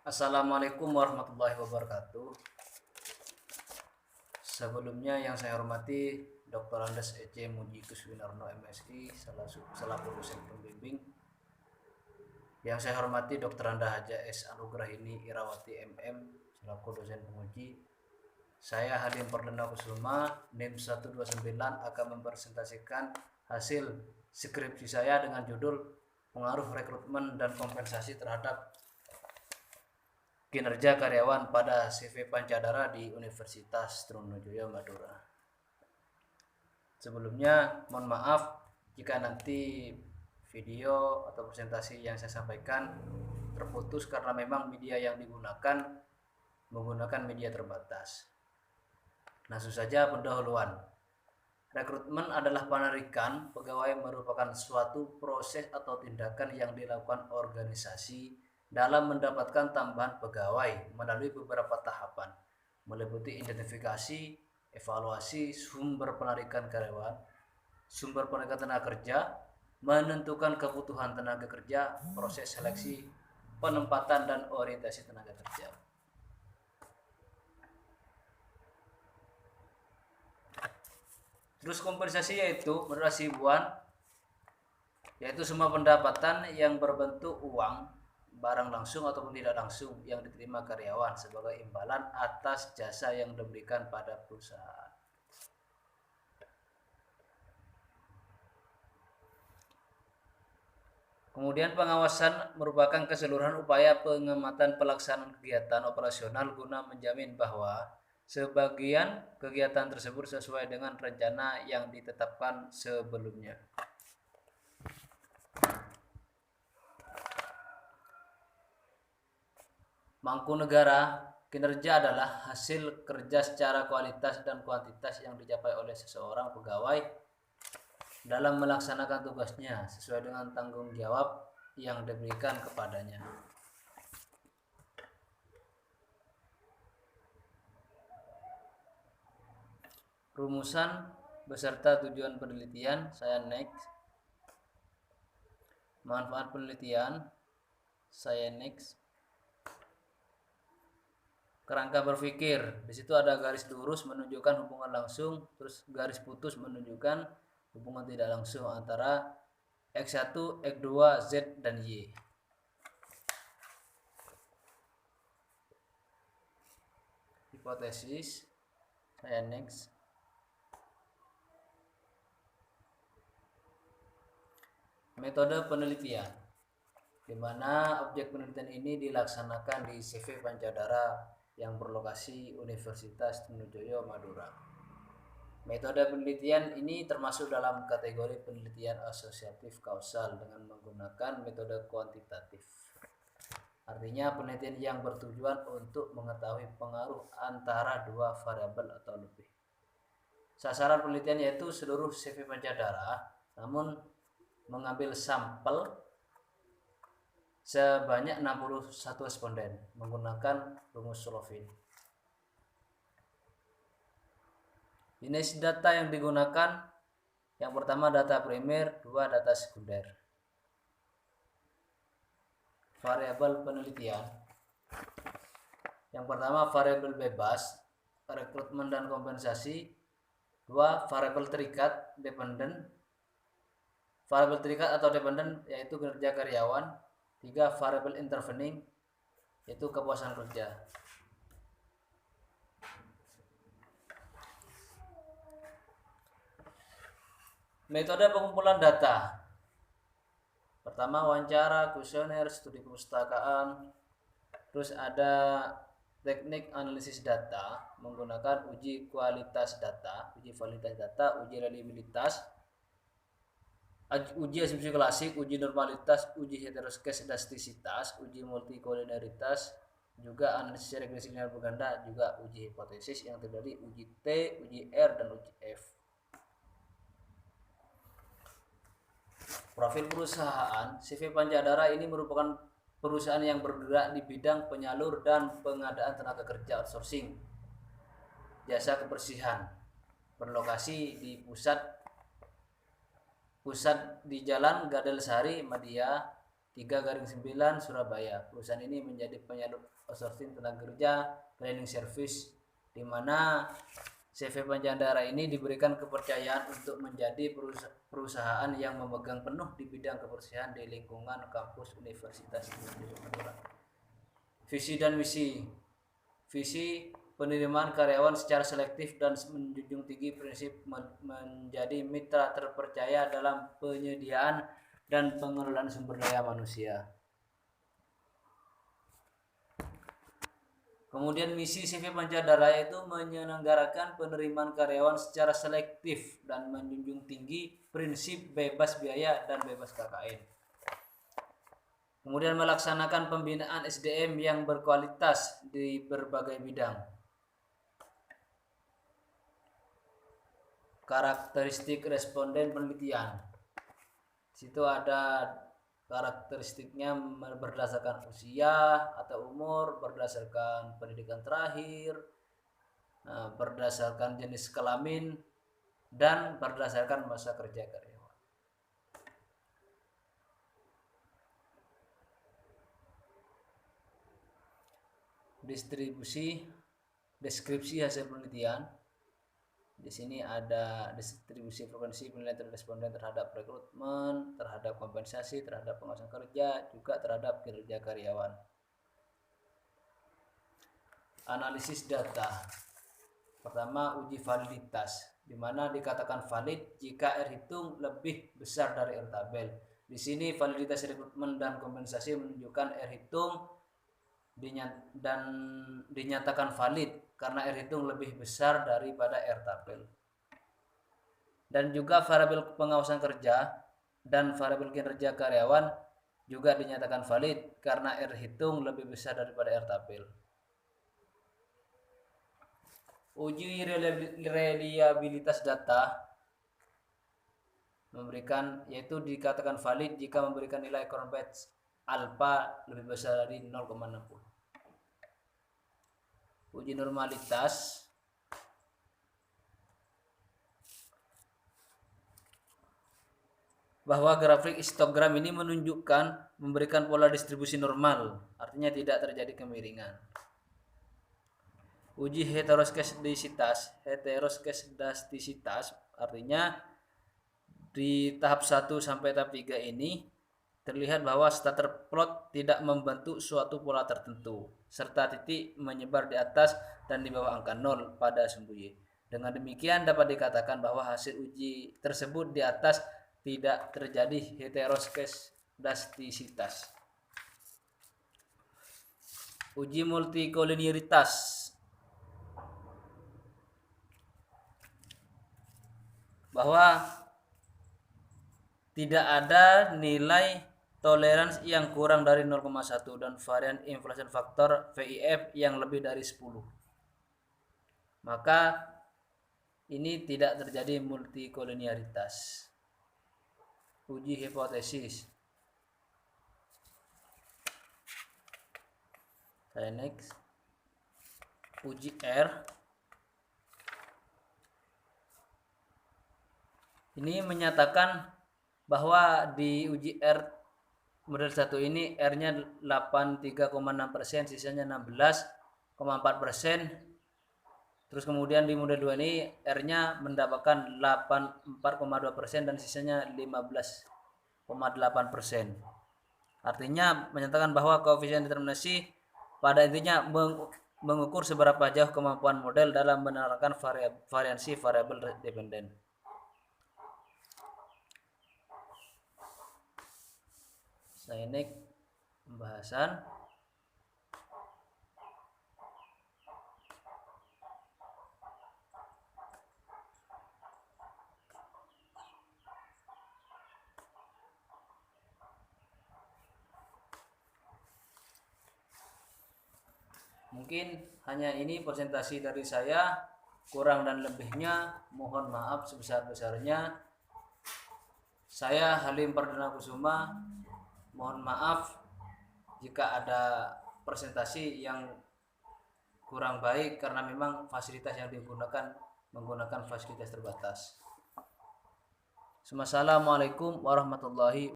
Assalamualaikum warahmatullahi wabarakatuh. Sebelumnya yang saya hormati Dr. Andes E.C. Muji Kuswinarno MSI selaku dosen pembimbing. Yang saya hormati Dr. Anda Haja S. Anugrahini Irawati MM selaku dosen penguji. Saya Hadim Perdana Kusuma NIM 129 akan mempresentasikan hasil skripsi saya dengan judul Pengaruh Rekrutmen dan Kompensasi terhadap Kinerja Karyawan pada CV Pancadara di Universitas Trunojoyo Madura. Sebelumnya mohon maaf jika nanti video atau presentasi yang saya sampaikan terputus karena memang media yang digunakan menggunakan media terbatas. Langsung saja pendahuluan. Rekrutmen adalah penarikan pegawai merupakan suatu proses atau tindakan yang dilakukan organisasi dalam mendapatkan tambahan pegawai melalui beberapa tahapan, meliputi identifikasi, evaluasi sumber penarikan karyawan, sumber penarikan tenaga kerja, menentukan kebutuhan tenaga kerja, proses seleksi, penempatan dan orientasi tenaga kerja. Terus kompensasi yaitu menurut Hasibuan yaitu semua pendapatan yang berbentuk uang, barang langsung ataupun tidak langsung yang diterima karyawan sebagai imbalan atas jasa yang diberikan pada perusahaan. Kemudian pengawasan merupakan keseluruhan upaya pengamatan pelaksanaan kegiatan operasional guna menjamin bahwa sebagian kegiatan tersebut sesuai dengan rencana yang ditetapkan sebelumnya. Mangkunegara, kinerja adalah hasil kerja secara kualitas dan kuantitas yang dicapai oleh seseorang pegawai dalam melaksanakan tugasnya sesuai dengan tanggung jawab yang diberikan kepadanya. Rumusan beserta tujuan penelitian saya next. Manfaat penelitian saya next. Kerangka berpikir, di situ ada garis lurus menunjukkan hubungan langsung, terus garis putus menunjukkan hubungan tidak langsung antara X1, X2, Z, dan Y. Hipotesis, saya next. Metode penelitian, di mana objek penelitian ini dilaksanakan di CV Pancadara yang berlokasi Universitas Trunojoyo Madura. Metode penelitian ini termasuk dalam kategori penelitian asosiatif kausal dengan menggunakan metode kuantitatif. Artinya penelitian yang bertujuan untuk mengetahui pengaruh antara dua variabel atau lebih. Sasaran penelitian yaitu seluruh CV Pancadara, namun mengambil sampel sebanyak 61 responden menggunakan rumus Solovin. Jenis data yang digunakan, yang pertama data primer, dua data sekunder. Variabel penelitian, yang pertama variabel bebas, rekrutmen dan kompensasi. Dua variabel terikat, dependent. Variabel terikat atau dependent yaitu kinerja karyawan. Tiga variabel intervening yaitu kepuasan kerja. Metode pengumpulan data. Pertama wawancara, kuesioner, studi perpustakaan. Terus ada teknik analisis data menggunakan uji kualitas data, uji validitas data, uji reliabilitas, uji asumsi klasik, uji normalitas, uji heteroskedastisitas, uji multikoliniaritas, juga analisis regresi linear berganda, juga uji hipotesis yang terdiri uji T, uji R, dan uji F. Profil perusahaan, CV Pancadara ini merupakan perusahaan yang bergerak di bidang penyalur dan pengadaan tenaga kerja outsourcing, jasa kebersihan, berlokasi di pusat di Jalan Gadel Sari, Madia 3/9 Surabaya. Perusahaan ini menjadi penyalur outsourcing tenaga kerja cleaning service, di mana CV Panjandara ini diberikan kepercayaan untuk menjadi perusahaan yang memegang penuh di bidang kebersihan di lingkungan kampus Universitas Indonesia Madura. Visi dan misi. Visi penerimaan karyawan secara selektif dan menjunjung tinggi prinsip menjadi mitra terpercaya dalam penyediaan dan pengelolaan sumber daya manusia. Kemudian misi CV Panjandara itu menyelenggarakan penerimaan karyawan secara selektif dan menjunjung tinggi prinsip bebas biaya dan bebas KKN. Kemudian melaksanakan pembinaan SDM yang berkualitas di berbagai bidang. Karakteristik responden penelitian. Di situ ada karakteristiknya berdasarkan usia atau umur, berdasarkan pendidikan terakhir, berdasarkan jenis kelamin, dan berdasarkan masa kerja karyawan. Deskripsi hasil penelitian. Di sini ada distribusi frekuensi penilaian responden terhadap rekrutmen, terhadap kompensasi, terhadap pengawasan kerja, juga terhadap kinerja karyawan. Analisis data. Pertama, uji validitas, di mana dikatakan valid jika R hitung lebih besar dari R tabel. Di sini validitas rekrutmen dan kompensasi menunjukkan R hitung dan dinyatakan valid karena R hitung lebih besar daripada R tabel. Dan juga variabel pengawasan kerja dan variabel kinerja karyawan juga dinyatakan valid karena R hitung lebih besar daripada R tabel. Uji reliabilitas data yaitu dikatakan valid jika memberikan nilai converge alpha lebih besar dari 0,60. Uji normalitas. Bahwa grafik histogram ini memberikan pola distribusi normal, artinya tidak terjadi kemiringan. Uji heteroskedastisitas artinya di tahap 1 sampai tahap 3 ini terlihat bahwa starter plot tidak membentuk suatu pola tertentu, serta titik menyebar di atas dan di bawah angka 0 pada sumbu Y. Dengan demikian dapat dikatakan bahwa hasil uji tersebut di atas tidak terjadi heteroskedastisitas. Uji multikolinearitas. Bahwa tidak ada nilai toleransi yang kurang dari 0,1 dan varian inflation faktor VIF yang lebih dari 10. Maka ini tidak terjadi multikolinearitas. Uji hipotesis. Next. Uji R. Ini menyatakan bahwa di uji R model 1 ini R-nya 83,6%, sisanya 16,4%. Terus kemudian di model 2 ini R-nya mendapatkan 84,2% dan sisanya 15,8%. Artinya menyatakan bahwa koefisien determinasi pada intinya mengukur seberapa jauh kemampuan model dalam menerapkan variansi variabel dependen. Next pembahasan. Mungkin hanya ini presentasi dari saya, kurang dan lebihnya mohon maaf sebesar-besarnya. Saya Halim Pardana Kusuma, mohon maaf jika ada presentasi yang kurang baik karena memang fasilitas yang menggunakan fasilitas terbatas. Assalamualaikum warahmatullahi wabarakatuh.